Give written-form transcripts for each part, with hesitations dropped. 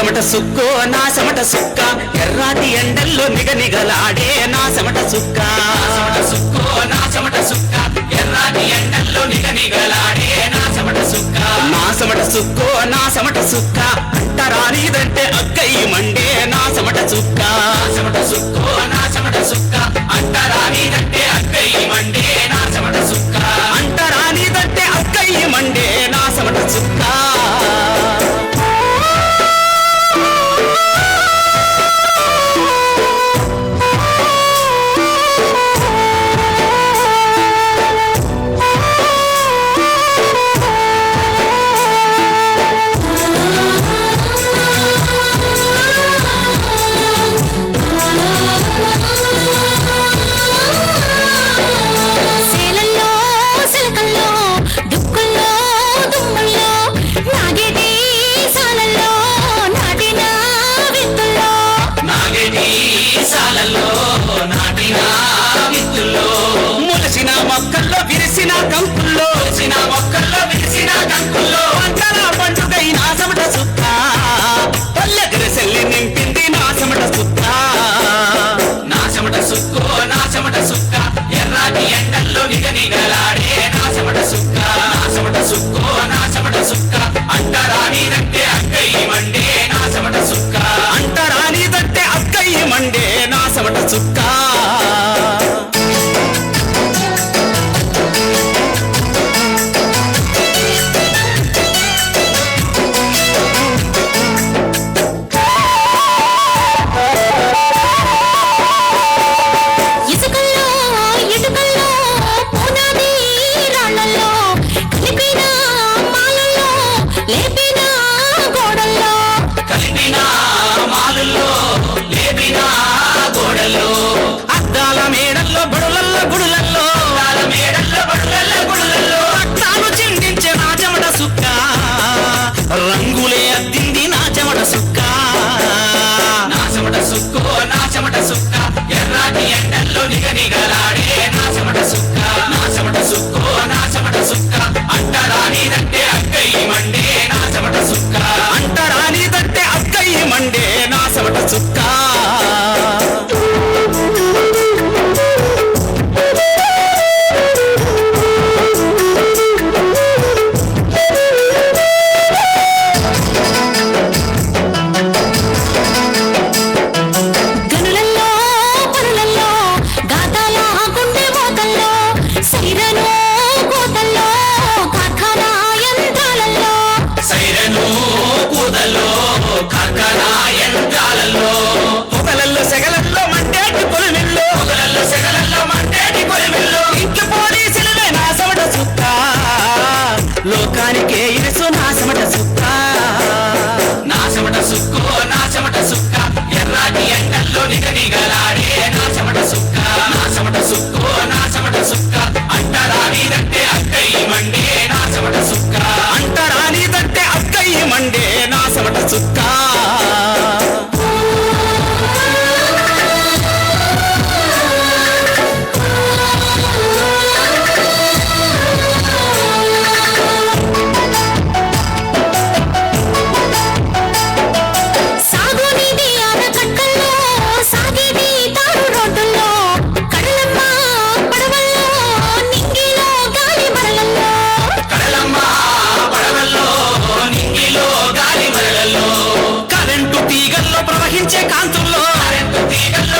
చెమట సుక్కో నా చెమట సుక్క ఎర్రాటి ఎండల్లో నిగనిగలాడే నా చెమట సుక్క సుక్కో నా చెమట సుక్క ఎర్రాటి ఎండల్లో నిగనిగలాడే నా చెమట సుక్క నా చెమట సుక్కో నా చెమట సుక్క అంటరానిదంటే అక్కయ్య మండే నా చెమట సుక్క చెమట సుక్కో నా చెమట సుక్క అంటరానిదంటే అక్కయ్య మండే నా చెమట సుక్క అంటరానిదంటే అక్కయ్య మండే నా చెమట సుక్క ములసిన మొక్కల్లో విరిసిన కంకుల్లో మొక్కల్లో విరిసిన కంకుల్లో పంటల పండుగై నా చెమట సుక్క పల్లెదిరి సెల్లి నింపింది నా చెమట సుక్క నా చెమట సుక్కో నా చెమట సుక్క ఎర్రాటి ఎండల్లో నిగనిగలాడే నా చెమట సుక్క నా చెమట సుక్కో నా చెమట సుక్క అంటరానిదంటే అక్కయ్య మండే నా చెమట సుక్క అంటరానిదంటే అక్కయ్య మండే నా చెమట సుక్క అద్దాల మేడల్లో బడులల్లో గుడులల్లో రక్తాలు చిందించే నా చెమట సుక్క రంగులే అద్దింది నా చెమట సుక్క నా చెమట సుక్కో నా చెమట సుక్క ఎర్రాటి ఎండల్లో నిగనిగలాడే నా చెమట సుక్క నా చెమట సుక్కో నా చెమట సుక్క అంటరానిదంటే అక్కయ్య మండే నా చెమట సుక్క అంటరానిదంటే అక్కయ్య మండే నా చెమట సుక్క పొగలల్లో సెగలల్లో మంటేటి కొలిమిల్లో ఇంట్లో పోలీసులే నా చెమట సుక్క లోకానికే ఇరుసు నా చెమట సుక్క నా చెమట సుక్కో నా చెమట సుక్క ఎర్రాటి ఎండల్లో నిగనిగలాడే నా చెమట సుక్క నా చెమట సుక్కో నా చెమట సుక్క అంటరానిదంటే అక్కయ్య మండే నా చెమట సుక్క అంటరానిదంటే అక్కయ్య మండే నా చెమట సుక్క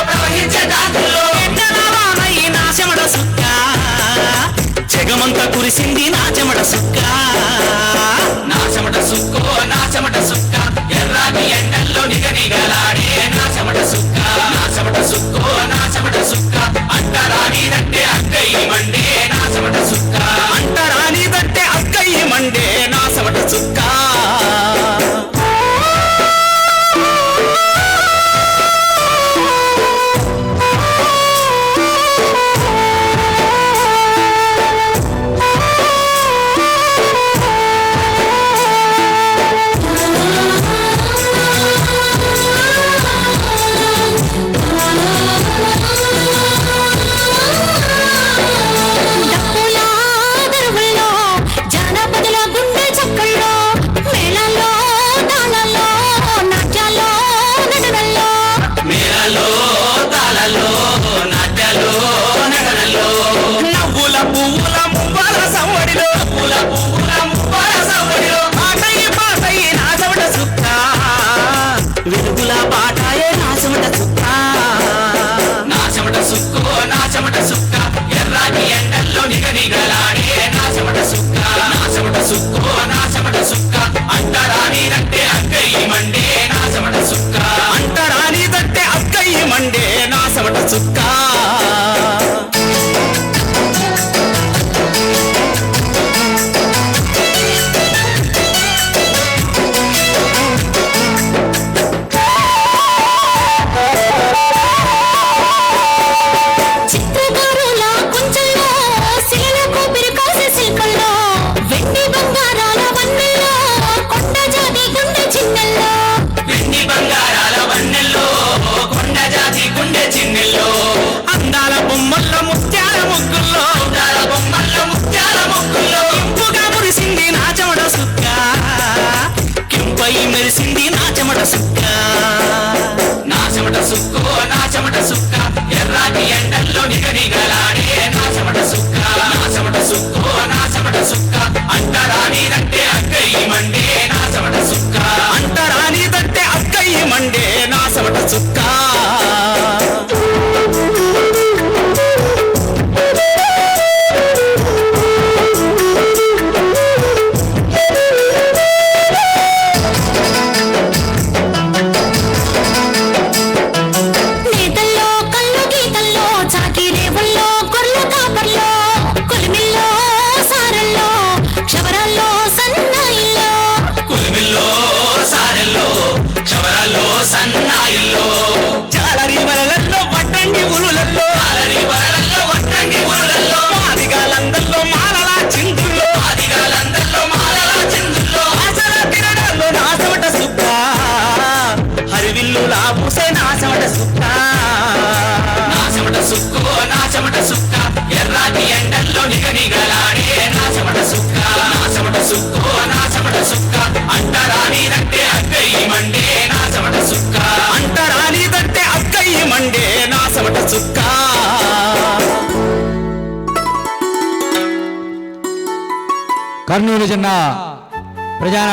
ప్రవహించే కాంతుల్లో నా చెమట సుక్క జగమంతా కురిసింది నా చెమట సుక్క నా చెమట సుక్కో నా చెమట సుక్క ఎర్రాటి ఎండల్లో నిగనిగలాడే నా చెమట సుక్క నా చెమట సుక్కో నా చెమట సుక్క అంటరానిదంటే అక్కయ్య మండే నా చెమట సుక్క అంటరానిదంటే అక్కయ్య మండే నా చెమట సుక్క సుక్క నా చెమట సుక్కో నా చెమట సుక్క ఎర్రాటి ఎండల్లో నిగనిగలాడే నా చెమట సుక్క నా చెమట సుక్కో నా చెమట సుక్క అంటరానిదంటే అక్కయ్యి మండే నా చెమట సుక్క అంటరానిదంటే అక్కయ్యి మండే నా చెమట సుక్క కర్నూలు జిల్లా ప్రజా